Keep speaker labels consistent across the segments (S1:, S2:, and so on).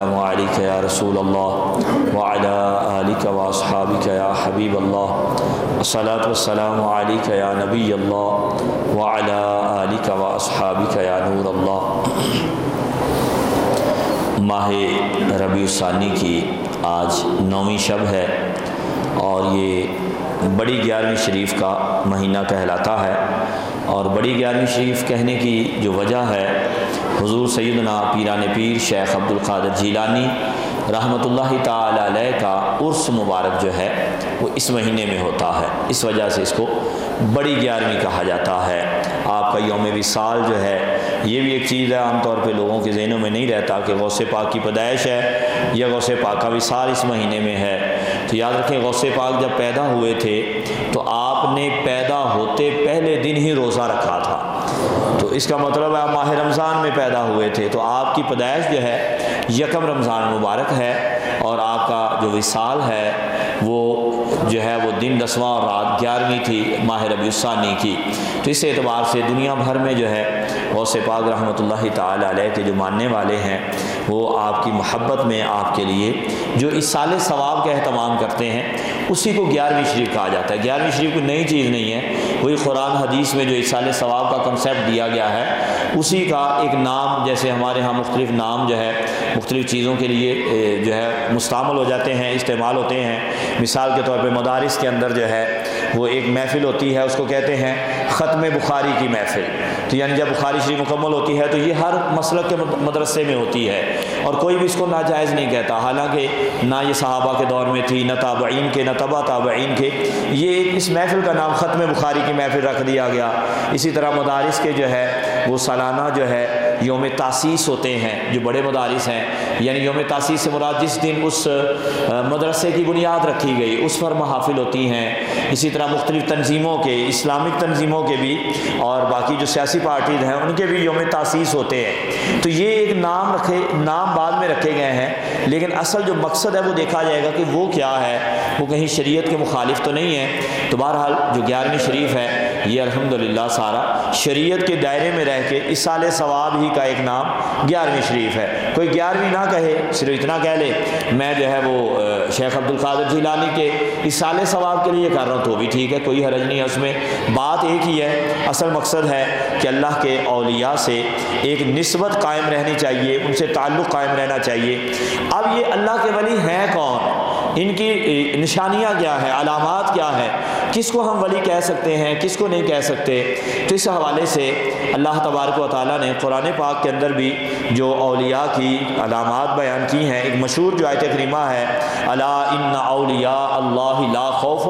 S1: السلام علیکہ یا رسول اللہ وعلی آلک و اصحابک یا حبیب اللہ الصلاۃ والسلام علیکہ یا نبی اللہ وعلی آلک و اصحابک یا نور اللہ۔ ماہ ربیع الثانی کی آج 9ویں شب ہے اور یہ بڑی 11ویں شریف کا مہینہ کہلاتا ہے، اور بڑی 11ویں شریف کہنے کی جو وجہ ہے، حضور سیدنا پیران پیر شیخ عبد القادر جیلانی رحمۃ اللہ تعالی علیہ کا عرس مبارک جو ہے وہ اس مہینے میں ہوتا ہے، اس وجہ سے اس کو بڑی 11ویں کہا جاتا ہے۔ آپ کا یوم وصال جو ہے یہ بھی ایک چیز ہے، عام طور پہ لوگوں کے ذہنوں میں نہیں رہتا کہ غوث پاک کی پیدائش ہے یا غوث پاک کا وصال اس مہینے میں ہے۔ تو یاد رکھیں، غوث پاک جب پیدا ہوئے تھے تو آپ نے پیدا ہوتے پہلے دن ہی روزہ رکھا تھا، تو اس کا مطلب ہے آپ ماہ رمضان میں پیدا ہوئے تھے، تو آپ کی پیدائش جو ہے 1 رمضان مبارک ہے، اور آپ کا جو وصال ہے وہ جو ہے وہ دن 10واں اور رات 11ویں تھی ماہ ربیع الثانی کی۔ تو اس اعتبار سے دنیا بھر میں جو ہے غوث پاک رحمۃ اللہ تعالی علیہ کے جو ماننے والے ہیں وہ آپ کی محبت میں آپ کے لیے جو اصال ثواب کا اہتمام کرتے ہیں اسی کو 11ویں شریف کہا جاتا ہے۔ 11ویں شریف کوئی نئی چیز نہیں ہے، وہی قرآن حدیث میں جو اصال ثواب کا کنسیپٹ دیا گیا ہے اسی کا ایک نام، جیسے ہمارے ہاں مختلف نام جو ہے مختلف چیزوں کے لیے جو ہے مستعمل ہو جاتے ہیں، استعمال ہوتے ہیں۔ مثال کے طور پہ مدارس کے اندر جو ہے وہ ایک محفل ہوتی ہے، اس کو کہتے ہیں ختم بخاری کی محفل، تو یعنی جب بخاری شریف مکمل ہوتی ہے تو یہ ہر مسلک کے مدرسے میں ہوتی ہے، اور کوئی بھی اس کو ناجائز نہیں کہتا، حالانکہ نہ یہ صحابہ کے دور میں تھی، نہ تابعین کے، نہ تبع تابعین کے، یہ اس محفل کا نام ختم بخاری کی محفل رکھ دیا گیا۔ اسی طرح مدارس کے جو ہے وہ سالانہ جو ہے یوم تاسیس ہوتے ہیں، جو بڑے مدارس ہیں، یعنی یوم تاسیس سے مراد جس دن اس مدرسے کی بنیاد رکھی گئی اس پر محافل ہوتی ہیں۔ اسی طرح مختلف تنظیموں کے، اسلامک تنظیموں کے بھی اور باقی جو سیاسی پارٹیز ہیں ان کے بھی یوم تاسیس ہوتے ہیں۔ تو یہ ایک نام بعد میں رکھے گئے ہیں، لیکن اصل جو مقصد ہے وہ دیکھا جائے گا کہ وہ کیا ہے، وہ کہیں شریعت کے مخالف تو نہیں ہے۔ تو بہرحال جو 11ویں شریف ہے یہ الحمدللہ سارا شریعت کے دائرے میں رہ کے اصال ثواب ہی کا ایک نام 11ویں شریف ہے۔ کوئی 11ویں نہ کہے، صرف اتنا کہہ لے میں جو ہے وہ شیخ عبد القادر جیلانی کے اصال ثواب کے لیے کر رہا ہوں تو بھی ٹھیک ہے، کوئی حرج نہیں ہے اس میں۔ بات ایک ہی ہے، اصل مقصد ہے کہ اللہ کے اولیاء سے ایک نسبت قائم رہنی چاہیے، ان سے تعلق قائم رہنا چاہیے۔ اب یہ اللہ کے ولی ہیں کون، ان کی نشانیاں کیا ہیں، علامات کیا ہیں، کس کو ہم ولی کہہ سکتے ہیں، کس کو نہیں کہہ سکتے، تو اس حوالے سے اللہ تبارک و تعالیٰ نے قرآن پاک کے اندر بھی جو اولیاء کی علامات بیان کی ہیں، ایک مشہور جو آیت کریمہ ہے، الا ان اولیاء اللہ لا خوف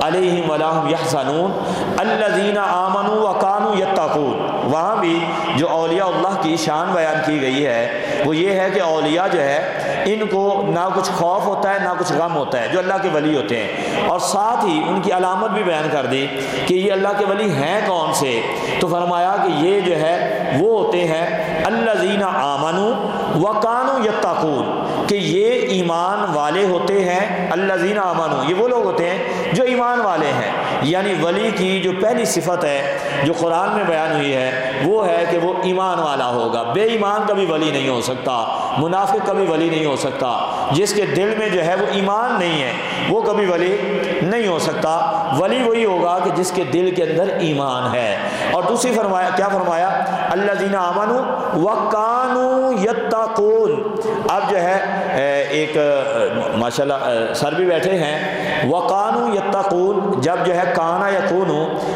S1: علیہم ولا هم یحزنون الذین آمنوا وکانوا یتقون۔ وہاں بھی جو اولیاء اللہ کی شان بیان کی گئی ہے وہ یہ ہے کہ اولیاء جو ہے ان کو نہ کچھ خوف ہوتا ہے نہ کچھ غم ہوتا ہے، جو اللہ کے ولی ہوتے ہیں، اور ساتھ ہی ان کی علامت بھی بیان کر دی کہ یہ اللہ کے ولی ہیں کون سے، تو فرمایا کہ یہ جو ہے وہ ہوتے ہیں الذین آمنوا وکانوا یتقون، کہ یہ ایمان والے ہوتے ہیں۔ الذین آمنوا یہ وہ لوگ ہوتے ہیں جو ایمان والے ہیں، یعنی ولی کی جو پہلی صفت ہے جو قرآن میں بیان ہوئی ہے وہ ہے کہ وہ ایمان والا ہوگا۔ بے ایمان کبھی ولی نہیں ہو سکتا، منافق کبھی ولی نہیں ہو سکتا، جس کے دل میں جو ہے وہ ایمان نہیں ہے وہ کبھی ولی نہیں ہو سکتا۔ ولی وہی ہوگا کہ جس کے دل کے اندر ایمان ہے۔ اور دوسری کیا فرمایا، الذین آمنوا وکانوا یتقون۔ اب جو ہے ایک ماشاءاللہ سر بھی بیٹھے ہیں، وکانوا یتقون، جب جو ہے کانا یکون،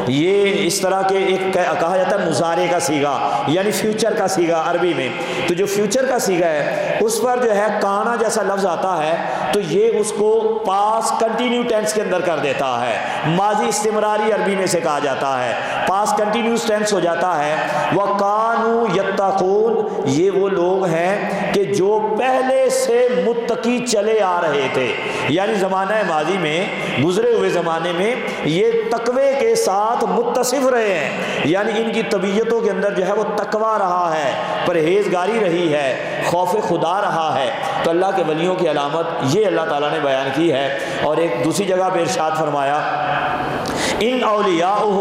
S1: یہ اس طرح کے ایک کہا جاتا ہے مضارع کا صیغہ، یعنی فیوچر کا صیغہ عربی میں، تو جو فیوچر کا صیغہ ہے اس پر جو ہے کانا جیسا لفظ آتا ہے تو یہ اس کو پاس کنٹینیو ٹینس کے اندر کر دیتا ہے، ماضی استمراری عربی میں سے کہا جاتا ہے، پاس کنٹینیوس ٹینس ہو جاتا ہے۔ وَقَانُوا يَتَّقُونَ، یہ وہ لوگ ہیں کہ جو پہلے سے متقی چلے آ رہے تھے، یعنی زمانہ ماضی میں، گزرے ہوئے زمانے میں یہ تقوی کے ساتھ متصف رہے ہیں، یعنی ان کی طبیعتوں کے اندر جو ہے وہ تقوی رہا ہے، پرہیزگاری رہی ہے، خوف خدا رہا ہے۔ تو اللہ کے ولیوں کی علامت یہ اللہ تعالیٰ نے بیان کی ہے۔ اور ایک دوسری جگہ پہ ارشاد فرمایا، ان اولیاءہ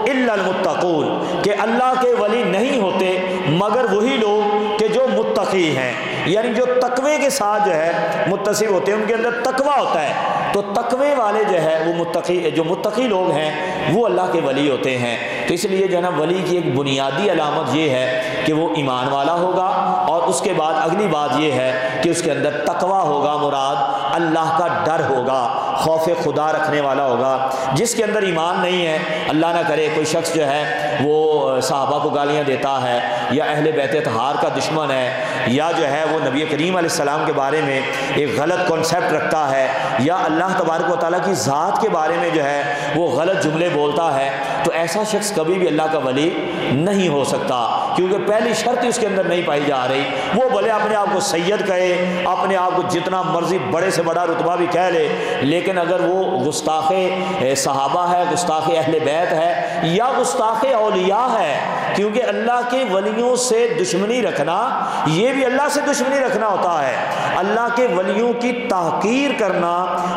S1: الا المتقون، کہ اللہ کے ولی نہیں ہوتے مگر وہی لوگ کہ جو متقی ہیں۔ یعنی جو تقوی کے ساتھ جو ہے متصف ہوتے ہیں، ان کے اندر تقوی ہوتا ہے، تو تقوی والے جو ہے وہ متقی لوگ ہیں وہ اللہ کے ولی ہوتے ہیں۔ تو اس لیے جو ہے نا ولی کی ایک بنیادی علامت یہ ہے کہ وہ ایمان والا ہوگا، اور اس کے بعد اگلی بات یہ ہے کہ اس کے اندر تقوی ہوگا، مراد اللہ کا ڈر ہوگا، خوف خدا رکھنے والا ہوگا۔ جس کے اندر ایمان نہیں ہے، اللہ نہ کرے کوئی شخص جو ہے وہ صحابہ کو گالیاں دیتا ہے، یا اہل بیت اطہار کا دشمن ہے، یا جو ہے وہ نبی کریم علیہ السلام کے بارے میں ایک غلط کانسیپٹ رکھتا ہے، یا اللہ تبارک و تعالیٰ کی ذات کے بارے میں جو ہے وہ غلط جملے بولتا ہے، تو ایسا شخص کبھی بھی اللہ کا ولی نہیں ہو سکتا، کیونکہ پہلی شرط اس کے اندر نہیں پائی جا رہی۔ وہ بھلے اپنے آپ کو سید کہے، اپنے آپ کو جتنا مرضی بڑے سے بڑا رتبہ بھی کہہ لے، لیکن اگر وہ گستاخ صحابہ ہے، گستاخ اہل بیت ہے، یا گستاخ اولیاء ہے، کیونکہ اللہ کے ولیوں سے دشمنی رکھنا یہ بھی اللہ سے دشمنی رکھنا ہوتا ہے۔ اللہ کے ولیوں کی تحقیر کرنا،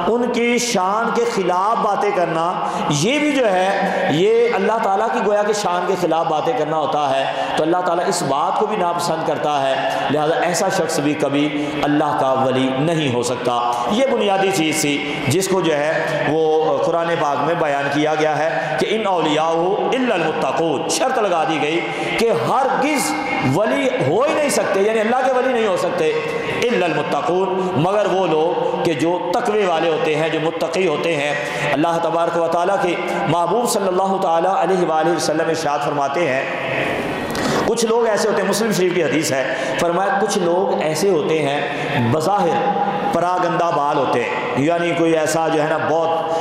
S1: ان کی شان کے خلاف باتیں کرنا، یہ بھی جو ہے یہ اللہ تعالیٰ کی گویا کہ شان کے خلاف باتیں کرنا ہوتا ہے، تو اللہ تعالیٰ اس بات کو بھی ناپسند کرتا ہے، لہذا ایسا شخص بھی کبھی اللہ کا ولی نہیں ہو سکتا۔ یہ بنیادی چیز تھی جس کو جو ہے وہ قرآن پاک میں بیان کیا گیا ہے کہ ان اولیاء الا المتقون، شرط لگا دی گئی کہ ہرگز ولی ہو ہی نہیں سکتے، یعنی اللہ کے ولی نہیں ہو سکتے الا المتقون، مگر وہ لوگ کہ جو تقوی والے ہوتے ہیں، جو متقی ہوتے ہیں۔ اللہ تبارک و تعالیٰ کے محبوب صلی اللہ تعالیٰ علیہ وآلہ وسلم ارشاد فرماتے ہیں، کچھ لوگ ایسے ہوتے ہیں، مسلم شریف کی حدیث ہے، فرمایا کچھ لوگ ایسے ہوتے ہیں بظاہر پراگندہ بال ہوتے ہیں، یعنی کوئی ایسا جو ہے نا بہت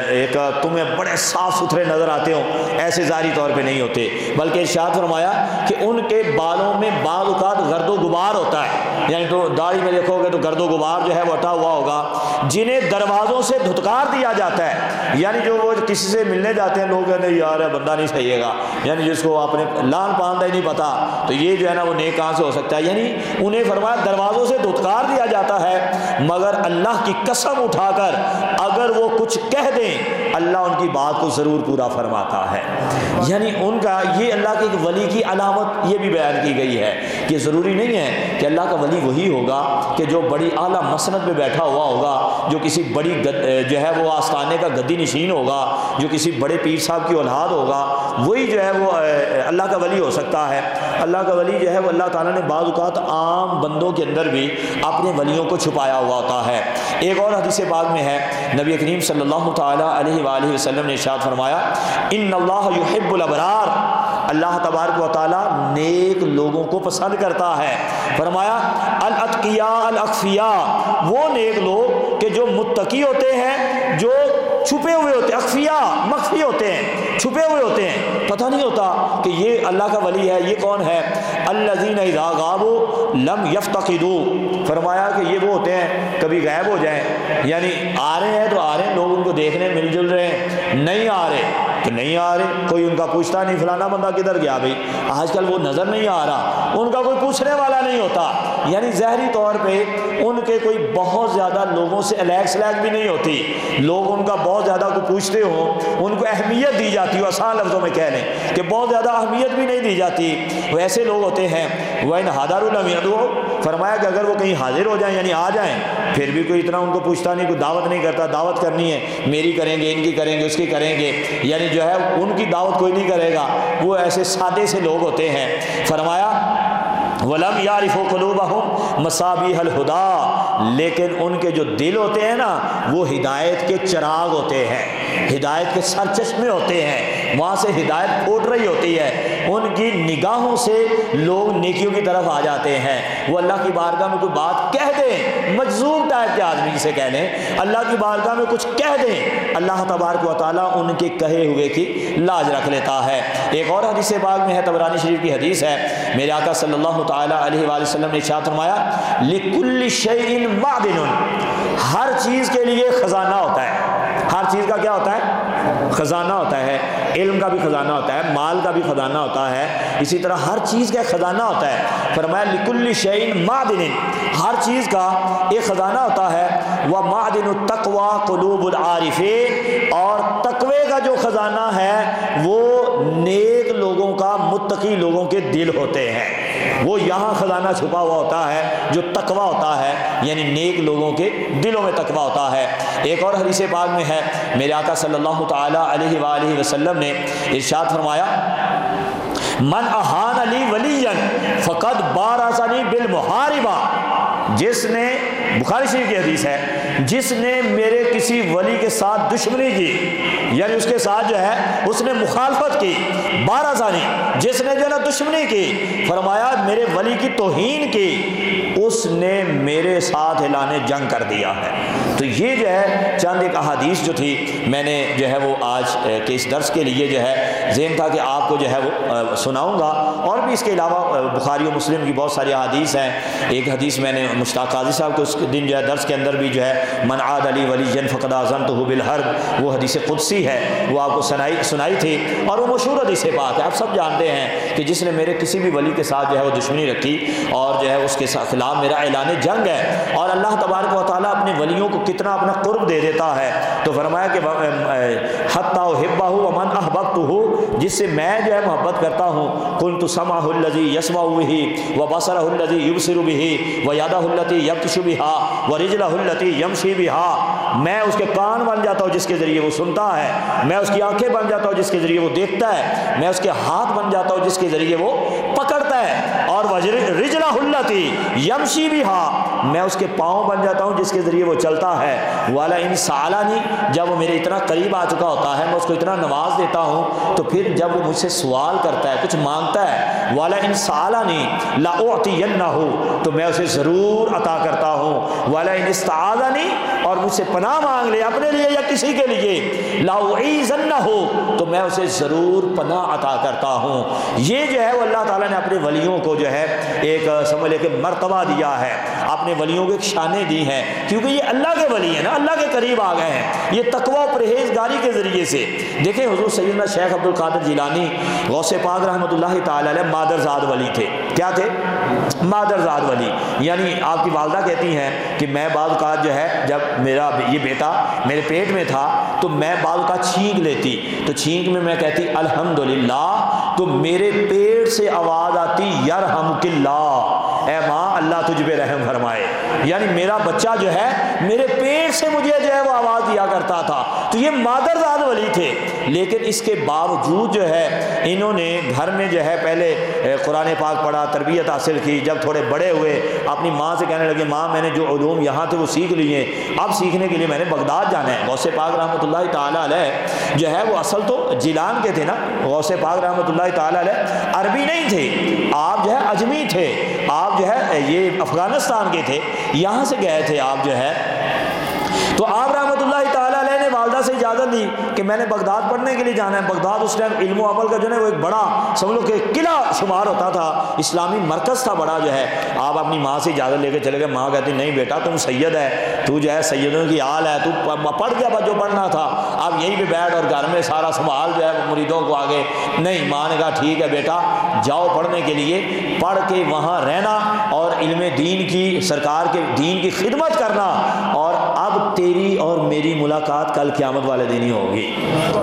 S1: ایک تمہیں بڑے صاف ستھرے نظر آتے ہوں، ایسے ظاہری طور پہ نہیں ہوتے، بلکہ ارشاد فرمایا کہ ان کے بالوں میں بعض اوقات گرد و غبار ہوتا ہے، یعنی تو داڑھی میں دیکھو گے تو گرد و غبار جو ہے وہ ہٹا ہوا ہوگا، جنہیں دروازوں سے دھتکار دیا جاتا ہے، یعنی جو وہ کسی سے ملنے جاتے ہیں، لوگ کہتے ہیں یار بندہ نہیں صحیح گا، یعنی جس کو اپنے لان پاندہ ہی نہیں پتا، تو یہ جو ہے نا وہ نیک کہاں سے ہو سکتا ہے، یعنی انہیں فرمایا دروازوں سے دھتکار دیا جاتا ہے، مگر اللہ کی قسم اٹھا کر اگر وہ کچھ کہہ دیں اللہ ان کی بات کو ضرور پورا فرماتا ہے۔ یعنی ان کا یہ اللہ کے ولی کی علامت یہ بھی بیان کی گئی ہے کہ ضروری نہیں ہے کہ اللہ کا ولی وہی ہوگا کہ جو بڑی اعلیٰ مسند پہ بیٹھا ہوا ہوگا، جو کسی بڑی جو ہے وہ آستانے کا گدی نشین ہوگا، جو کسی بڑے پیر صاحب کی اولاد ہوگا، وہی جو ہے وہ اللہ کا ولی ہو سکتا ہے۔ اللہ کا ولی جو ہے وہ اللہ تعالیٰ نے بعض اوقات عام بندوں کے اندر بھی اپنے ولیوں کو چھپایا ہوا ہوتا ہے۔ ایک اور حدیث پاک میں ہے، نبی کریم صلی اللہ تعالیٰ علیہ وآلہ وسلم نے ارشاد فرمایا ان اللہ یحب الابرار، اللہ تبارک و تعالیٰ نیک لوگوں کو پسند کرتا ہے۔ فرمایا الاتقیاء الاخفیاء، وہ نیک لوگ کہ جو متقی ہوتے ہیں، جو چھپے ہوئے ہوتے ہیں، اخفیاء مخفی ہوتے ہیں، چھپے ہوئے ہوتے ہیں، پتہ نہیں ہوتا کہ یہ اللہ کا ولی ہے، یہ کون ہے۔ الذین اذا غابوا لم یفتقدوا، فرمایا کہ یہ وہ ہوتے ہیں کبھی غائب ہو جائیں، یعنی آ رہے ہیں تو آ رہے ہیں، لوگ ان کو دیکھنے مل جل رہے ہیں، نہیں آ رہے تو نہیں آ رہے، کوئی ان کا پوچھتا نہیں فلانا بندہ کدھر گیا بھائی، آج کل وہ نظر نہیں آ رہا، ان کا کوئی پوچھنے والا نہیں ہوتا، یعنی ظاہری طور پہ ان کے کوئی بہت زیادہ لوگوں سے الیک سلیک بھی نہیں ہوتی، لوگ ان کا بہت زیادہ کو پوچھتے ہوں، ان کو اہمیت دی جاتی ہو، آسان لفظوں میں کہہ لیں کہ بہت زیادہ اہمیت بھی نہیں دی جاتی، وہ ایسے لوگ ہوتے ہیں۔ وَإِنْ حَضَرُوا لَمْ يَدْعُوا، فرمایا کہ اگر وہ کہیں حاضر ہو جائیں یعنی آ جائیں، پھر بھی کوئی اتنا ان کو پوچھتا نہیں، کوئی دعوت نہیں کرتا، دعوت کرنی ہے میری کریں گے، ان کی کریں گے، اس کی کریں گے، یعنی جو ہے ان کی دعوت کوئی نہیں کرے گا، وہ ایسے سادے سے لوگ ہوتے ہیں۔ فرمایا وَلَمْ يَعْرِفُوا قُلُوبَهُمْ مَصَابِيحَ الْهُدَىٰ، لیکن ان کے جو دل ہوتے ہیں نا وہ ہدایت کے چراغ ہوتے ہیں، ہدایت کے سرچشمے ہوتے ہیں، وہاں سے ہدایت پھوٹ رہی ہوتی ہے، ان کی نگاہوں سے لوگ نیکیوں کی طرف آ جاتے ہیں۔ وہ اللہ کی بارگاہ میں کوئی بات کہہ دیں، مجذوب ٹائپ کے آدمی جسے کہہ لیں، اللہ کی بارگاہ میں کچھ کہہ دیں، اللہ تبارک و تعالیٰ ان کے کہے ہوئے کی لاج رکھ لیتا ہے۔ ایک اور حدیث پاک میں ہے، طبرانی شریف کی حدیث ہے، میرے آقا صلی اللہ تعالیٰ علیہ وآلہ وسلم نے ارشاد فرمایا لِكُلِّ شَيْءٍ مَعْدِنٌ، ہر چیز کے لیے خزانہ ہوتا ہے، ہر چیز کا کیا ہوتا ہے؟ خزانہ ہوتا ہے، علم کا بھی خزانہ ہوتا ہے، مال کا بھی خزانہ ہوتا ہے، اسی طرح ہر چیز کا خزانہ ہوتا ہے۔ فرمایا لِكُلِّ شَيْءٍ مَعْدِنٌ، ہر چیز کا ایک خزانہ ہوتا ہے، وَمَعْدِنُ التَّقْوَى قُلُوبُ الْعَارِفِينَ، اور تقوی کا جو خزانہ ہے وہ نیک لوگوں کا، متقی لوگوں کے دل ہوتے ہیں۔ وہ یہاں خزانہ چھپا ہوا ہوتا ہے جو تقویٰ ہوتا ہے، یعنی نیک لوگوں کے دلوں میں تقویٰ ہوتا ہے۔ ایک اور حدیث پاک میں ہے، میرے آقا صلی اللہ تعالیٰ علیہ وآلہ وسلم نے ارشاد فرمایا، من احان لی ولیا فقد بارزنی بالمحاربہ، جس نے، بخاری شریف کی حدیث ہے، جس نے میرے کسی ولی کے ساتھ دشمنی کی، یعنی اس کے ساتھ جو ہے اس نے مخالفت کی، بارزانی، جس نے جو نا دشمنی کی، فرمایا میرے ولی کی توہین کی، اس نے میرے ساتھ اعلان جنگ کر دیا ہے۔ تو یہ جو ہے چند ایک احادیث جو تھی میں نے جو ہے وہ آج کے اس درس کے لیے جو ہے ذہن تھا کہ آپ کو جو ہے وہ سناؤں گا، اور بھی اس کے علاوہ بخاری و مسلم کی بہت ساری احادیث ہیں۔ ایک حدیث میں نے مشتاق قاضی صاحب کو اس دن جو ہے درس کے اندر بھی جو ہے من عاد علی ولی فقد آذنتہ بالحرب، وہ حدیث قدسی ہے، وہ آپ کو سنائی تھی، اور وہ مشہور حدیث پاک ہے، آپ سب جانتے ہیں کہ جس نے میرے کسی بھی ولی کے ساتھ جو ہے وہ دشمنی رکھی اور جو ہے اس کے خلاف میرا اعلان جنگ ہے، اور اللہ تبارک و تعالیٰ اپنے ولیوں کو کتنا اپنا قرب دے دیتا ہے، تو فرمایا کہ حتی احبہ ومن احببتہ، جس سے میں جو ہے محبت کرتا ہوں، قلت سمعہ الذی یسمع بہ وبصرہ الذی یبصر بہ ویدہ التی یبطش بہا ورجلہ التی یمشی بہا، میں اس کے کان بن جاتا ہوں جس کے ذریعے وہ سنتا ہے، میں اس کی آنکھیں بن جاتا ہوں جس کے ذریعے وہ دیکھتا ہے، میں اس کے ہاتھ بن جاتا ہوں جس کے ذریعے وہ پکڑتا ہے، اور رجلہ التی یمشی بہا، میں اس کے پاؤں بن جاتا ہوں جس کے ذریعے وہ چلتا ہے، والا ان سالانی، جب وہ میرے اتنا قریب آ چکا ہوتا ہے میں اس کو اتنا نواز دیتا ہوں، تو پھر جب وہ مجھ سے سوال کرتا ہے، کچھ مانگتا ہے، والا ان سالانی لاعطینہ، تو میں اسے ضرور عطا کرتا ہوں، والا ان استعاذنی، اور مجھ سے پناہ مانگ لے اپنے لیے یا کسی کے لیے، لاعیذنہ، تو میں اسے ضرور پناہ عطا کرتا ہوں۔ یہ جو ہے وہ اللہ تعالیٰ نے اپنے ولیوں کو جو ہے ایک سمجھ لے کہ مرتبہ دیا ہے، اپنے ولیوں کو ایک شانیں دی ہیں، کیونکہ یہ اللہ کے ولی ہیں نا، اللہ کے قریب آ گئے ہیں، یہ تقوی و پرہیزگاری کے ذریعے سے۔ دیکھیں حضور سیدنا شیخ عبد القادر جیلانی غوث پاک رحمۃ اللہ تعالی علیہ مادرزاد ولی تھے۔ کیا تھے؟ مادرزاد ولی، یعنی آپ کی والدہ کہتی ہیں کہ میں بعض اوقات جو ہے جب میرا یہ بیٹا میرے پیٹ میں تھا تو میں بعض اوقات چھینک لیتی، تو چھینک میں کہتی الحمدللہ، تو میرے پیٹ سے آواز آتی یرحمک اللہ، اے ماں اللہ تجھ پہ رحم فرمائے، یعنی میرا بچہ جو ہے میرے پیٹ سے مجھے جو ہے وہ آواز دیا کرتا تھا۔ تو یہ مادرزاد ولی تھے، لیکن اس کے باوجود جو ہے انہوں نے گھر میں جو ہے پہلے قرآن پاک پڑھا، تربیت حاصل کی، جب تھوڑے بڑے ہوئے اپنی ماں سے کہنے لگے ماں میں نے جو علوم یہاں تھے وہ سیکھ لیے، اب سیکھنے کے لیے میں نے بغداد جانا ہے۔ غوث پاک رحمۃ اللہ تعالیٰ علیہ جو ہے وہ اصل تو جیلان کے تھے نا، غوث پاک رحمۃ اللہ تعالیٰ علیہ عربی نہیں تھے، آپ جو ہے اجمی تھے، آپ جو ہے یہ افغانستان کے تھے، یہاں سے گئے تھے آپ جو ہے، تو آپ رحمۃ اللہ تعالیٰ علیہ نے والدہ سے اجازت لی کہ میں نے بغداد پڑھنے کے لیے جانا ہے۔ بغداد اس ٹائم علم و عمل کا جو ہے وہ ایک بڑا سمجھ لو کہ قلعہ شمار ہوتا تھا، اسلامی مرکز تھا بڑا جو ہے۔ آپ اپنی ماں سے اجازت لے کے چلے گئے، ماں کہتی نہیں بیٹا تم سید ہے، تو جو ہے سیدوں کی آل ہے، تو پڑھ گیا جو پڑھنا تھا، اب یہیں پہ بیٹھ اور گھر میں سارا سنبھال جو ہے مریدوں کو آگے۔ نہیں، ماں نے کہا ٹھیک ہے بیٹا جاؤ پڑھنے کے لیے، پڑھ کے وہاں رہنا اور علم دین کی، سرکار کے دین کی خدمت کرنا، اور اب تیری اور میری ملاقات کل قیامت والے دن ہی ہوگی۔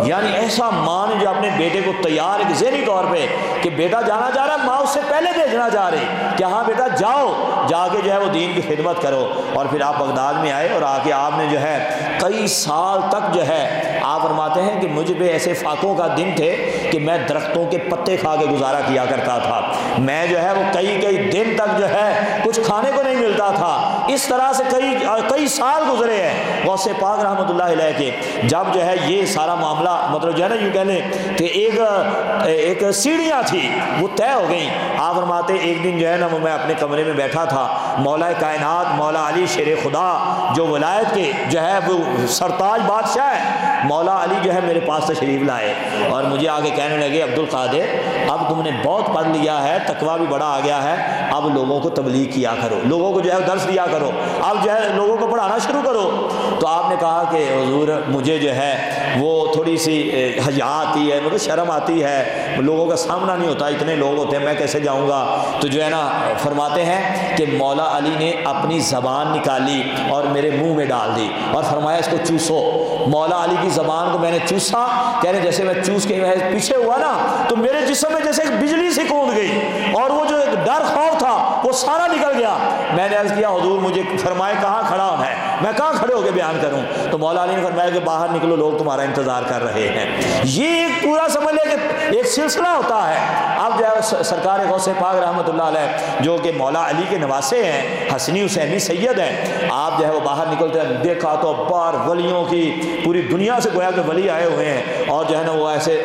S1: یعنی ایسا ماں نے جو اپنے بیٹے کو تیار ایک ذہنی طور پہ کہ بیٹا جانا چاہ رہا ہے، ماں اس سے پہلے بھیجنا چاہ رہی کہ ہاں بیٹا جاؤ، جا کے جو ہے وہ دین کی خدمت کرو۔ اور پھر آپ بغداد میں آئے اور آ کے آپ نے جو ہے کئی سال تک جو ہے آپ فرماتے ہیں کہ مجھ پہ ایسے فاقوں کا دن تھے کہ میں درختوں کے پتے کھا کے گزارا کیا کرتا تھا، میں جو ہے وہ کئی دن تک جو ہے کچھ کھانے کو نہیں ملتا تھا، اس طرح سے کئی سال گزرے ہیں غوث پاک رحمۃ اللہ علیہ کے۔ جب جو ہے یہ سارا معاملہ مطلب جو ہے نا یوں کہہ لیں کہ ایک سیڑھیاں تھی وہ طے ہو گئیں، آپ فرماتے ایک دن جو ہے نا وہ میں اپنے کمرے میں بیٹھا تھا، مولا کائنات مولا علی شیر خدا جو ولایت کے جو ہے وہ سرتاج بادشاہ ہے، مولا علی جو ہے میرے پاس تشریف لائے اور مجھے آگے کہنے لگے عبد القادر اب تم نے بہت پڑھ لیا ہے، تقویٰ بھی بڑا آ گیا ہے، اب لوگوں کو تبلیغ کیا کرو، لوگوں کو جو ہے درس دیا کرو، اب جو ہے لوگوں کو پڑھانا شروع کرو۔ تو آپ نے کہا کہ حضور مجھے جو ہے وہ تھوڑی سی حیا آتی ہے، مجھے شرم آتی ہے، لوگوں کا سامنا نہیں ہوتا، اتنے لوگ ہوتے ہیں میں کیسے جاؤں گا۔ تو جو ہے نا فرماتے ہیں کہ مولا علی نے اپنی زبان نکالی اور میرے منہ میں ڈال دی اور فرمایا اس کو چوسو۔ مولا علی کی زبان کو میں نے چوسا، کہہ رہے جیسے میں چوس کے پیچھے ہوا نا تو میرے جسم میں جیسے ایک بجلی سی کود گئی اور وہ جو ڈر خوف تھا وہ سارا نکل گیا۔ میں نے عرض کیا حضور مجھے فرمائے کہاں کھڑا ہونا ہے، میں کہاں کھڑے ہو کے بیان کروں؟ تو مولا علی نے فرمایا کہ باہر نکلو، لوگ تمہارا انتظار کر رہے ہیں۔ یہ ایک پورا سمجھ لے کہ ایک سلسلہ ہوتا ہے۔ اب جو ہے سرکار غوث پاک رحمۃ اللہ علیہ جو کہ مولا علی کے نواسے ہیں، حسنی حسینی سید ہیں، آپ جو ہے وہ باہر نکلتے ہیں، دیکھا تو بار ولیوں کی پوری دنیا سے گویا کہ ولی آئے ہوئے ہیں، اور جو ہے نا وہ ایسے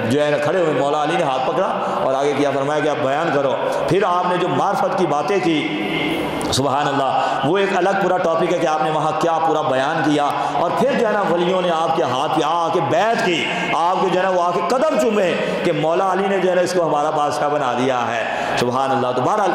S1: جو ہے کھڑے ہوئے۔ مولا علی نے ہاتھ پکڑا اور آگے کیا، فرمایا کہ آپ بیان کرو۔ پھر آپ نے جو معرفت کی باتیں کی، سبحان اللہ، وہ ایک الگ پورا ٹاپک ہے کہ آپ نے وہاں کیا پورا بیان کیا، اور پھر جو ہے نا ولیوں نے آپ کے ہاتھ پہ آ کے بیعت کی، آپ کے جو ہے نا وہ آ کے قدم چومے کہ مولا علی نے جو ہے نا اس کو ہمارا بادشاہ بنا دیا ہے، سبحان اللہ۔ تو بہرحال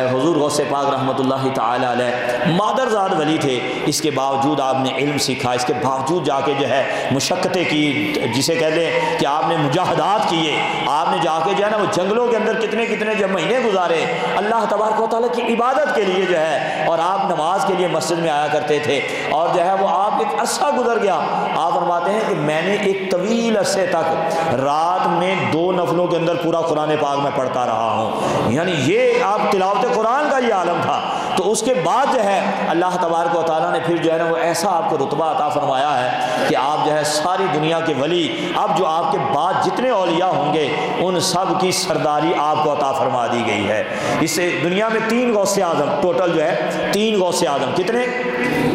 S1: حضور غوث پاک رحمۃ اللہ تعالی علیہ مادرزاد ولی تھے، اس کے باوجود آپ نے علم سیکھا، اس کے باوجود جا کے جو ہے مشقتیں کی، جسے کہتے ہیں کہ آپ نے مجاہدات کیے، آپ نے جا کے جو ہے نا وہ جنگلوں کے اندر کتنے کتنے جب مہینے گزارے اللہ تبارک و تعالیٰ کی عبادت کے لیے جو ہے، اور آپ نماز کے لیے مسجد میں آیا کرتے تھے، اور جو ہے وہ آپ ایک عرصہ گزر گیا، آپ فرماتے ہیں کہ میں نے ایک طویل عرصے تک رات میں 2 نفلوں کے اندر پورا قرآن پاک میں پڑھتا رہا ہوں، یعنی یہ آپ تلاوت قرآن کا یہ عالم تھا۔ تو اس کے بعد جو ہے اللہ تبارک و تعالیٰ نے پھر جو ہے نا وہ ایسا آپ کو رتبہ عطا فرمایا ہے کہ آپ جو ہے ساری دنیا کے ولی، اب جو آپ کے بعد جتنے اولیاء ہوں گے ان سب کی سرداری آپ کو عطا فرما دی گئی ہے۔ اس سے دنیا میں 3 غوث اعظم ٹوٹل جو ہے 3 غوث اعظم، کتنے؟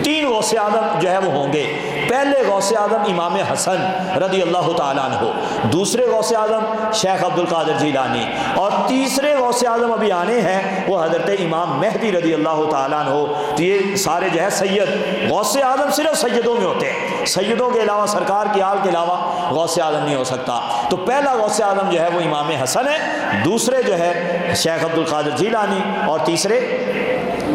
S1: 3 غوث اعظم جو ہے وہ ہوں گے۔ پہلے غوث اعظم امام حسن رضی اللہ تعالیٰ عنہ، دوسرے غوث اعظم شیخ عبد القادر جیلانی، اور تیسرے غوث اعظم ابھی آنے ہیں وہ حضرت امام مہدی رضی اللہ تعالیٰ عنہ۔ تو یہ سارے جو ہے سید، غوث اعظم صرف سیدوں میں ہوتے ہیں، سیدوں کے علاوہ سرکار کی آل کے علاوہ غوث اعظم نہیں ہو سکتا۔ تو پہلا غوث اعظم جو ہے وہ امام حسن ہے، دوسرے جو ہے شیخ عبد القادر جیلانی، اور تیسرے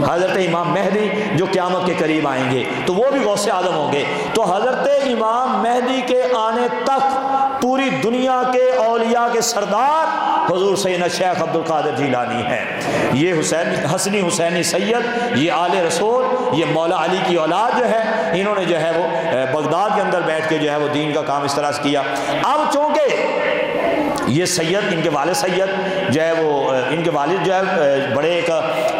S1: حضرت امام مہدی جو قیامت کے قریب آئیں گے، تو وہ بھی غوث اعظم ہوں گے۔ تو حضرت امام مہدی کے آنے تک پوری دنیا کے اولیاء کے سردار حضور سیدنا شیخ عبد القادر جیلانی ہیں۔ یہ حسنی حسینی سید، یہ آل رسول، یہ مولا علی کی اولاد جو ہے، انہوں نے جو ہے وہ بغداد کے اندر بیٹھ کے جو ہے وہ دین کا کام اس طرح سے کیا۔ اب چونکہ یہ سید، ان کے والد سید جو ہے وہ، ان کے والد جو ہے بڑے ایک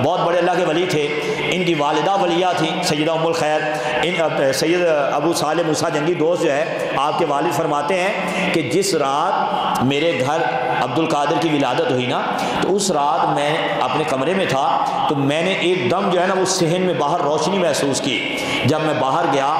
S1: بہت بڑے اللہ کے ولی تھے، ان کی والدہ ولیہ تھی سیدہ ام الخیر۔ سید ابو صالح موسیٰ جنگی دوست جو ہے، آپ کے والد فرماتے ہیں کہ جس رات میرے گھر عبد القادر کی ولادت ہوئی نا، تو اس رات میں اپنے کمرے میں تھا، تو میں نے ایک دم جو ہے نا وہ صحن میں باہر روشنی محسوس کی۔ جب میں باہر گیا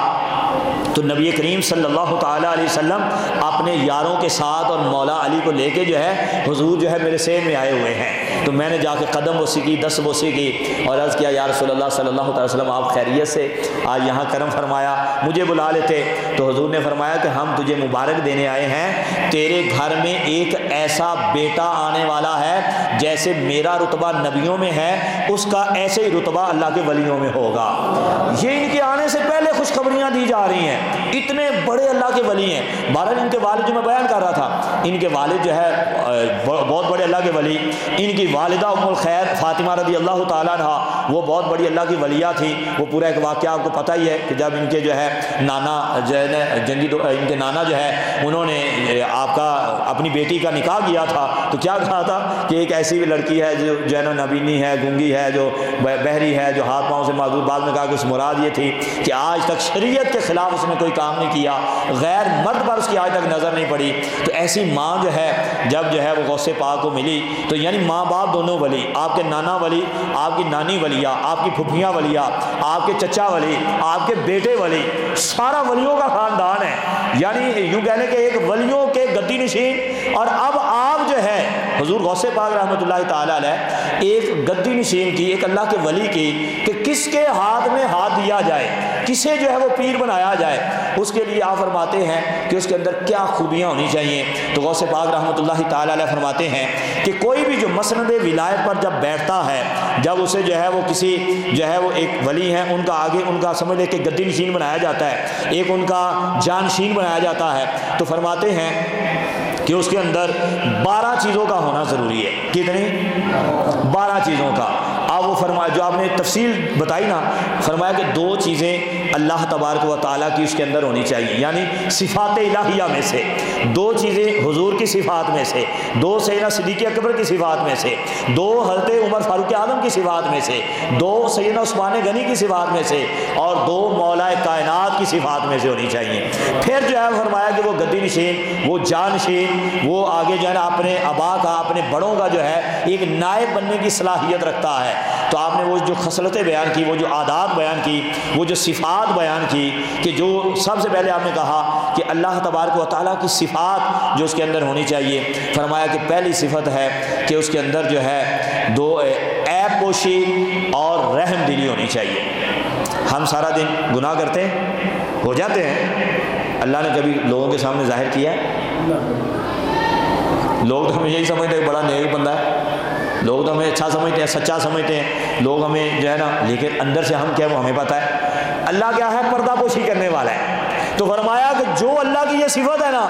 S1: تو نبی کریم صلی اللہ تعالیٰ علیہ وسلم اپنے یاروں کے ساتھ اور مولا علی کو لے کے جو ہے حضور جو ہے میرے صحن میں آئے ہوئے ہیں۔ تو میں نے جا کے قدم بوسی کی، دست بوسی کی، اور عرض کیا یا رسول اللہ صلی اللہ علیہ وسلم آپ خیریت سے؟ آج یہاں کرم فرمایا، مجھے بلا لیتے۔ تو حضور نے فرمایا کہ ہم تجھے مبارک دینے آئے ہیں، تیرے گھر میں ایک ایسا بیٹا آنے والا ہے جیسے میرا رتبہ نبیوں میں ہے، اس کا ایسے ہی رتبہ اللہ کے ولیوں میں ہوگا۔ یہ ان کے آنے سے پہلے خوشخبریاں دی جا رہی ہیں، اتنے بڑے اللہ کے ولی ہیں۔ بہرحال ان کے والد جو میں بیان کر رہا تھا، ان کے والد جو ہے بہت بڑے اللہ کے ولی، ان کی والدہ ام الخیر فاطمہ رضی اللہ تعالیٰ عنہ، وہ بہت بڑی اللہ کی ولیہ تھی۔ وہ پورا ایک واقعہ آپ کو پتہ ہی ہے کہ جب ان کے جو ہے نانا جو ہے جنگی، ان کے نانا جو ہے انہوں نے آپ کا اپنی بیٹی کا نکاح کیا تھا، تو کیا کہا تھا کہ ایک ایسی بھی لڑکی ہے جو ہے نا نبینی ہے، گونگی ہے، جو بہری ہے، جو ہاتھ پاؤں سے معذور۔ بعد میں کہا کہ اس مراد یہ تھی کہ آج تک شریعت کے خلاف اس نے کوئی کام نہیں کیا، غیر مرد پر اس کی آج تک نظر نہیں پڑی۔ تو ایسی ماں جو ہے جب جو ہے وہ غوث پاک کو ملی، تو یعنی ماں باپ دونوں ولی، آپ کے نانا ولی، آپ کی نانی ولیہ، آپ کی پھپھیاں ولیہ، آپ کے چچا ولی، آپ کے بیٹے ولی، سارا ولیوں کا خاندان ہے، یعنی یوں کہہ لیں کہ ایک ولیوں کے گدی نشین۔ اور اب آپ جو ہے حضور غوث پاک رحمۃ اللہ تعالیٰ علیہ ایک گدی نشین کی، ایک اللہ کے ولی کی، کہ کس کے ہاتھ میں ہاتھ دیا جائے، کسے جو ہے وہ پیر بنایا جائے، اس کے لیے آپ فرماتے ہیں کہ اس کے اندر کیا خوبیاں ہونی چاہیے۔ تو غوث پاک رحمۃ اللہ تعالیٰ علیہ فرماتے ہیں کہ کوئی بھی جو مسند ولایت پر جب بیٹھتا ہے، جب اسے جو ہے وہ کسی جو ہے وہ ایک ولی ہیں ان کا آگے ان کا سمجھ لے کہ گدی نشین بنایا جاتا ہے، ایک ان کا جانشین بنایا جاتا ہے، تو فرماتے ہیں کہ اس کے اندر 12 چیزوں کا ہونا ضروری ہے۔ کتنی؟ 12 چیزوں کا۔ اب وہ فرمایا جو آپ نے تفصیل بتائی نا، فرمایا کہ دو چیزیں اللہ تبارک و تعالیٰ کی اس کے اندر ہونی چاہیے، یعنی صفات الہیہ میں سے دو چیزیں حضور کی صفات میں سے، دو سیدنا صدیق اکبر کی صفات میں سے، دو حضرت عمر فاروق اعظم کی صفات میں سے، دو سیدنا عثمان غنی کی صفات میں سے، اور دو مولا کائنات کی صفات میں سے ہونی چاہیے۔ پھر جو ہے فرمایا کہ وہ گدی نشین، وہ جانشین، وہ آگے جو ہے نا اپنے آبا کا، اپنے بڑوں کا جو ہے ایک نائب بننے کی صلاحیت رکھتا ہے۔ تو آپ نے وہ جو خصلتیں بیان کی، وہ جو عادات بیان کی، وہ جو صفات بیان کی، کہ جو سب سے پہلے آپ نے کہا کہ اللہ تبارک و تعالیٰ کی صفات جو اس کے اندر ہونی چاہیے، فرمایا کہ پہلی صفت ہے کہ اس کے اندر جو ہے دو عیب پوشی اور رحم دلی ہونی چاہیے۔ ہم سارا دن گناہ کرتے ہیں، ہو جاتے ہیں، اللہ نے کبھی لوگوں کے سامنے ظاہر کیا ہے؟ لوگ تو ہمیں یہی سمجھتے ہیں کہ بڑا نیک بندہ ہے، لوگ تو ہمیں اچھا سمجھتے ہیں، سچا سمجھتے ہیں لوگ ہمیں جو ہے نا، لیکن اندر سے ہم کیا وہ ہمیں پتہ ہے۔ اللہ کیا ہے؟ پردہ پوشی کرنے والا ہے۔ تو فرمایا کہ جو اللہ کی یہ صفت ہے نا،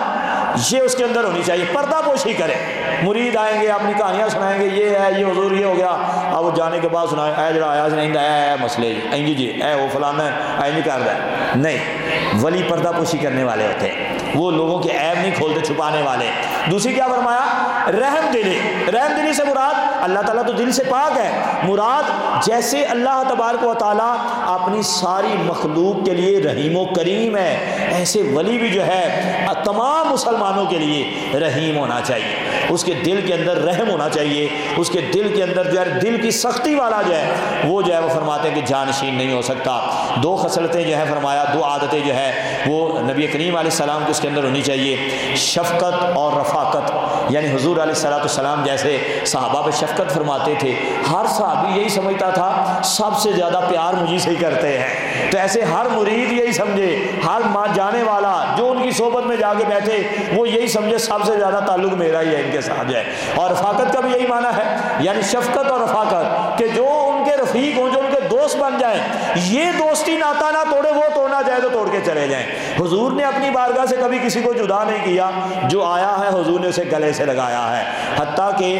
S1: یہ اس کے اندر ہونی چاہیے، پردہ پوشی کرے۔ مرید آئیں گے، اپنی کہانیاں سنائیں گے، یہ ہے، یہ حضور یہ ہو گیا، اب وہ جانے کے بعد سنائیں اے جڑا آیا نہیں اے مسئلے جی اے وہ فلانا ہے، اے نہیں کر رہا ہے۔ نہیں، ولی پردہ پوشی کرنے والے ہوتے ہیں، وہ لوگوں کے عیب نہیں کھولتے، چھپانے والے۔ دوسری کیا فرمایا؟ رحم دلی۔ رحم دلی سے مراد اللہ تعالیٰ تو دل سے پاک ہے، مراد جیسے اللہ تبارک و تعالیٰ اپنی ساری مخلوق کے لیے رحیم و کریم ہے، ایسے ولی بھی جو ہے تمام مسلمانوں کے لیے رحیم ہونا چاہیے، اس کے دل کے اندر رحم ہونا چاہیے، اس کے دل کے اندر جو ہے دل کی سختی والا جو ہے وہ فرماتے ہیں کہ جانشین نہیں ہو سکتا۔ دو خصلتیں جو ہے فرمایا، دو عادتیں جو ہے وہ نبی کریم علیہ السلام کو اس کے اندر ہونی چاہیے، شفقت اور رفاقت، یعنی حضور علیہ السلام جیسے صحابہ پہ شفقت فرماتے تھے، ہر صحابی یہی سمجھتا تھا سب سے زیادہ پیار مجھے سے ہی کرتے ہیں، تو ایسے ہر مرید یہی سمجھے، ہر ماں جانے والا جو ان کی صحبت میں جا کے بیٹھے وہ یہی سمجھے سب سے زیادہ تعلق میرا ہی ہے ان کے ساتھ جو ہے۔ اور رفاقت کا بھی یہی معنی ہے، یعنی شفقت اور رفاقت، کہ جو ان کے رفیق ہوں، جو ان کے دوست بن جائیں، یہ دوستی ناتا نہ توڑے، وہ توڑنا چاہے تو توڑ کے چلے جائیں۔ حضور نے اپنی بارگاہ سے کبھی کسی کو جدا نہیں کیا، جو آیا ہے حضور نے اسے گلے سے لگایا ہے، حتیٰ کہ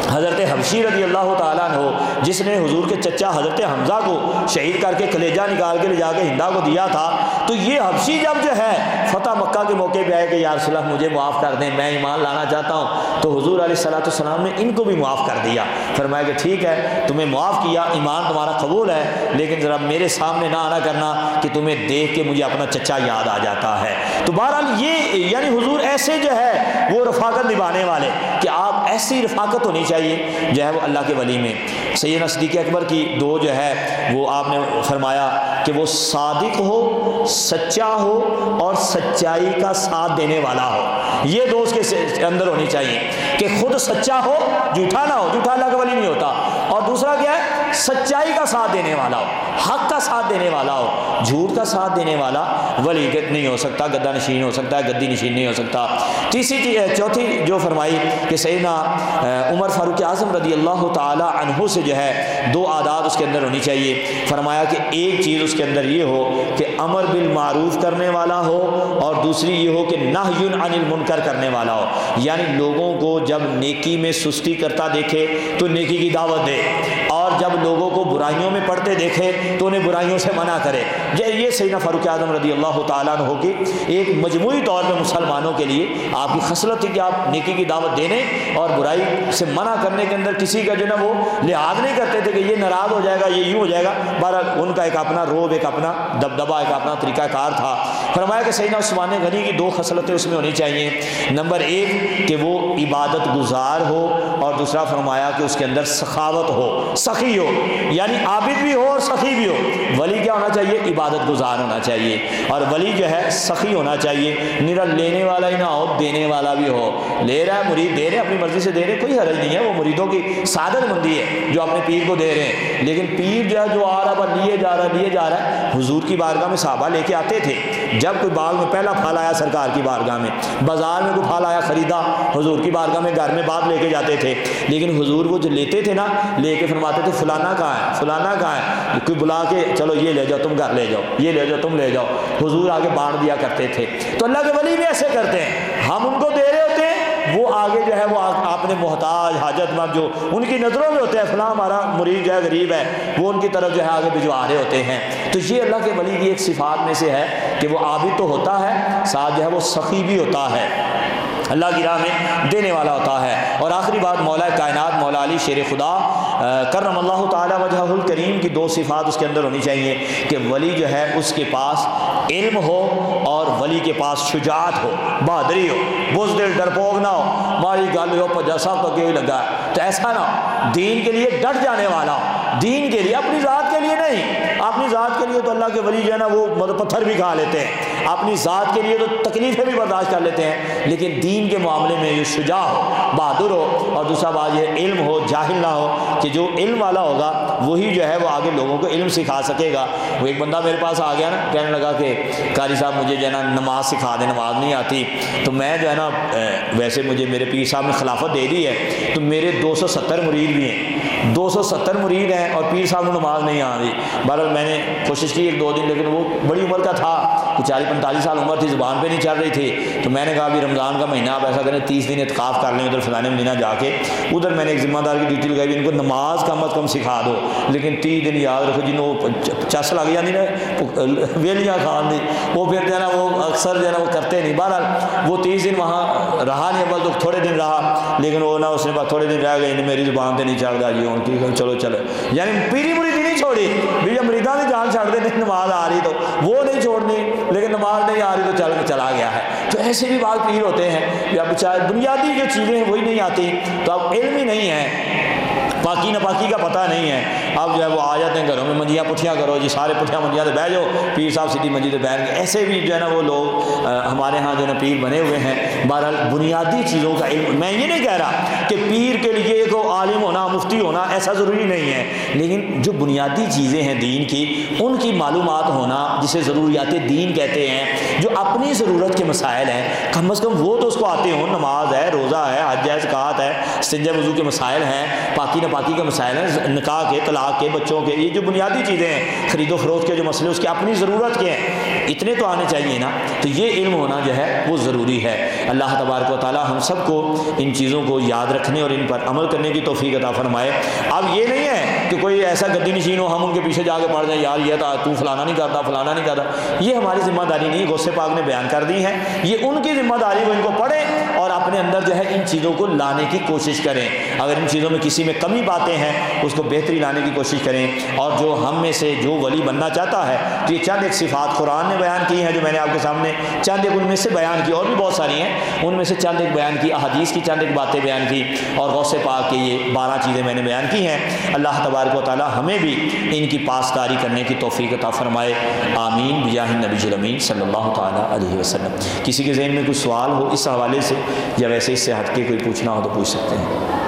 S1: حضرت حبشی رضی اللہ تعالیٰ عنہ، جس نے حضور کے چچا حضرت حمزہ کو شہید کر کے کلیجہ نکال کے لے جا کے ہندا کو دیا تھا، تو یہ حبشی جب جو ہے فتح مکہ کے موقع پہ آئے کہ یا رسول اللہ مجھے معاف کر دیں، میں ایمان لانا چاہتا ہوں، تو حضور علیہ السلام نے ان کو بھی معاف کر دیا، فرمایا کہ ٹھیک ہے تمہیں معاف کیا، ایمان تمہارا قبول ہے، لیکن ذرا میرے سامنے نہ آنا کرنا کہ تمہیں دیکھ کے مجھے اپنا چچا یاد آ جاتا ہے۔ تو بہرحال یہ یعنی حضور ایسے جو ہے وہ رفاقت نبھانے والے، کہ آپ ایسی رفاقت ہونی چاہیے جو ہے وہ اللہ کے ولی میں۔ سیدنا صدیق اکبر کی دو جو ہے وہ آپ نے فرمایا کہ وہ صادق ہو، سچا ہو اور سچائی کا ساتھ دینے والا ہو، یہ دو اس کے اندر ہونی چاہیے، کہ خود سچا ہو، جھوٹا نہ ہو، جھوٹا اللہ کا ولی نہیں ہوتا، اور دوسرا کیا ہے؟ سچائی کا ساتھ دینے والا ہو، حق کا ساتھ دینے والا ہو، جھوٹ کا ساتھ دینے والا ولی نہیں ہو سکتا، گدہ نشین ہو سکتا ہے، گدی نشین نہیں ہو سکتا۔ چوتھی جو فرمائی کہ سیدنا عمر فاروق اعظم رضی اللہ تعالی عنہ سے جو ہے دو عادات اس کے اندر ہونی چاہیے، فرمایا کہ ایک چیز اس کے اندر یہ ہو کہ امر بالمعروف کرنے والا ہو، اور دوسری یہ ہو کہ نہی عن المنکر کرنے والا ہو، یعنی لوگوں کو جب نیکی میں سستی کرتا دیکھے تو نیکی کی دعوت دے، اور جب لوگوں کو برائیوں میں پڑتے دیکھے تو انہیں برائیوں سے منع کرے۔ یہ سیدنا فاروق اعظم رضی اللہ تعالیٰ عنہ کی ایک مجموعی طور پہ مسلمانوں کے لیے آپ کی خصلت تھی کہ آپ نیکی کی دعوت دینے اور برائی سے منع کرنے کے اندر کسی کا جو نا وہ لحاظ نہیں کرتے تھے کہ یہ ناراض ہو جائے گا، یہ یوں ہو جائے گا، بہرحال ان کا ایک اپنا روب، ایک اپنا دبدبہ، ایک اپنا طریقہ کار تھا۔ فرمایا کہ سیدنا عثمان غنی کی دو خصلتیں اس میں ہونی چاہیے، نمبر ایک کہ وہ عبادت گزار ہو، اور دوسرا فرمایا کہ اس کے اندر سخاوت ہو، سخی ہو، یعنی عابد بھی ہو اور سخی بھی ہو۔ ولی کیا ہونا چاہیے؟ عبادت گزار ہونا چاہیے، اور ولی جو ہے سخی ہونا چاہیے، نرا لینے والا ہی نہ ہو، دینے والا بھی ہو۔ لے رہا ہے مرید، دے رہے اپنی مرضی سے دے رہے، کوئی حرج نہیں ہے، وہ مریدوں کی سعادت مندی ہے جو اپنے پیر کو دے رہے ہیں، لیکن پیر جو ہے جو آ رہا ہے لیے جا رہا ہے۔ حضور کی بارگاہ میں صحابہ لے کے آتے تھے، جب کوئی باغ میں پہلا پھل آیا سرکار کی بارگاہ میں، بازار میں کوئی پھل آیا خریدا، حضور کی بارگاہ میں گھر میں بعد لے کے جاتے تھے، لیکن حضور وہ جو لیتے تھے نا، لے کے فرماتے تھے فلانا کہاں ہے، فلانا کہاں ہے، کوئی بلا کے چلو یہ لے جاؤ، تم گھر لے جاؤ، یہ لے جاؤ، تم لے جاؤ، حضور آگے بانٹ دیا کرتے تھے۔ تو اللہ کے ولی بھی ایسے کرتے ہیں، ہم ان کو دے رہے ہوتے ہیں، وہ آگے جو ہے وہ آپ نے محتاج حاجت مند جو ان کی نظروں میں ہوتے ہیں فلاں ہمارا مرید جو ہے غریب ہے، وہ ان کی طرف جو ہے آگے بھجوا رہے ہوتے ہیں۔ تو یہ اللہ کے ولی کی ایک صفات میں سے ہے کہ وہ عابد تو ہوتا ہے، ساتھ جو ہے وہ سخی بھی ہوتا ہے، اللہ کی راہ میں دینے والا ہوتا ہے۔ اور آخری بات، مولا کائنات مولا علی شیر خدا کرم اللہ تعالی وجہہ الکریم کی دو صفات اس کے اندر ہونی چاہیے کہ ولی جو ہے اس کے پاس علم ہو اور ولی کے پاس شجاعت ہو، بہادری ہو، بزدل ڈرپوک نہ ہو، ہماری گل ہو پجا صاحب تو کیوں لگا ہے، تو ایسا نہ ہو، دین کے لیے ڈٹ جانے والا ہو، دین کے لیے، اپنی ذات کے لیے نہیں۔ اپنی ذات کے لیے تو اللہ کے ولی جو ہے نا وہ پتھر بھی کھا لیتے ہیں، اپنی ذات کے لیے تو تکلیفیں بھی برداشت کر لیتے ہیں، لیکن دین کے معاملے میں یہ شجاع ہو، بہادر ہو، اور دوسرا بات یہ علم ہو، جاہل نہ ہو، کہ جو علم والا ہوگا وہی جو ہے وہ آگے لوگوں کو علم سکھا سکے گا۔ وہ ایک بندہ میرے پاس آ گیا نا، کہنے لگا کہ قاری صاحب مجھے جو ہے نا نماز سکھا دیں، نماز نہیں آتی۔ تو میں جو ہے نا ویسے مجھے میرے پیر صاحب نے خلافت دے دی ہے، تو میرے 270 مرید بھی ہیں، 270 مرید ہیں، اور پیر صاحب کو نماز نہیں آ رہی۔ بہرحال میں نے کوشش کی 1-2 دن، لیکن وہ بڑی عمر کا تھا، 40-45 سال عمر تھی، زبان پہ نہیں چل رہی تھی۔ تو میں نے کہا ابھی رمضان کا مہینہ، آپ ایسا کریں 30 دن اعتکاف کر لیں ادھر فلانے مدینہ جا کے، ادھر میں نے ایک ذمہ دار کی ڈیوٹی لگائی، ان کو نماز کم از کم سکھا دو، لیکن 30 دن یاد رکھو جنہوں چس لگ جاتی نا ویلیاں کھان دی، وہ پھر جو ہے نا وہ اکثر جو ہے نا وہ کرتے نہیں۔ بہرحال وہ 30 دن وہاں رہا نہیں، اول تو تھوڑے دن رہا، لیکن وہ نا اس نے بعد تھوڑے دن رہ گئے، میری زبان پہ نہیں چڑھ گیا جی ان کی، چلو چلو، یعنی پیری مرید نہیں چھوڑی بھی، جب مریداں کی جان چھڑ دے نہیں نماز آ رہی تو وہ نہیں چھوڑنی، لیکن نماز نہیں آ رہی تو چل کے چلا گیا ہے۔ تو ایسے بھی بعض پیر ہوتے ہیں کہ اب چاہے بنیادی جو چیزیں ہیں وہی نہیں آتی، تو اب علم ہی نہیں ہے، پاکی ناپاکی کا پتہ نہیں ہے، اب جو ہے وہ آ جاتے ہیں گھروں میں منجیاں پٹھیاں کرو جی، سارے پٹھیاں منجیاں سے بہ جاؤ، پیر صاحب سیدھی منجی سے بیٹھ گئے۔ ایسے بھی جو ہے نا وہ لوگ ہمارے ہاں جو ہے نا پیر بنے ہوئے ہیں۔ بہرحال بنیادی چیزوں کا علم، میں یہ نہیں کہہ رہا کہ پیر کے لیے کو عالم ہونا، مفتی ہونا ایسا ضروری نہیں ہے، لیکن جو بنیادی چیزیں ہیں دین کی، ان کی معلومات ہونا، جسے ضروریات دین کہتے ہیں، جو اپنی ضرورت کے مسائل ہیں، کم از کم وہ تو اس کو آتے ہوں، نماز ہے، روزہ ہے، حج ہے، زکوٰۃ ہے، استنجا وضو کے مسائل ہیں، پاکی ناپاکی کے مسائل ہیں، نکاح کے، طلاق کے، بچوں کے، یہ جو بنیادی چیزیں ہیں، خرید و فروخت کے جو مسئلے اس کے اپنی ضرورت کے ہیں، اتنے تو آنے چاہیے نا۔ تو یہ علم ہونا جو ہے وہ ضروری ہے۔ اللہ تبارک و تعالی ہم سب کو ان چیزوں کو یاد رکھنے اور ان پر عمل کرنے کی توفیق عطا فرمائے۔ اب یہ نہیں ہے کہ کوئی ایسا گدی نشین ہو ہم ان کے پیچھے جا کے پڑھ جائیں، یار یہ تو فلانا نہیں کرتا، فلانا نہیں کرتا، یہ ہماری ذمہ داری نہیں، غوث پاک نے بیان کر دی ہے، یہ ان کی ذمہ داری، وہ ان کو پڑھیں اور اپنے اندر جو ہے ان چیزوں کو لانے کی کوشش کریں۔ اگر ان چیزوں میں کسی میں کمی باتیں ہیں اس کو بہتری لانے کی کوشش کریں، اور جو ہم میں سے جو ولی بننا چاہتا ہے تو یہ چند ایک صفات قرآن نے بیان کی ہیں جو میں نے آپ کے سامنے چند ایک ان میں سے بیان کی، اور بھی بہت ساری ہیں، ان میں سے چند ایک بیان کی، احادیث کی چند ایک باتیں بیان کی، اور غوث پاک کے یہ 12 چیزیں میں نے بیان کی ہیں۔ اللہ تبارک و تعالی ہمیں بھی ان کی پاسداری کرنے کی توفیق عطا فرمائے، آمین بجاہ النبی الامین صلی اللہ تعالی علیہ وسلم۔ کسی کے ذہن میں کوئی سوال ہو اس حوالے سے یا ویسے اس سے ہٹ کے کوئی پوچھنا ہو تو پوچھ سکتے ہیں۔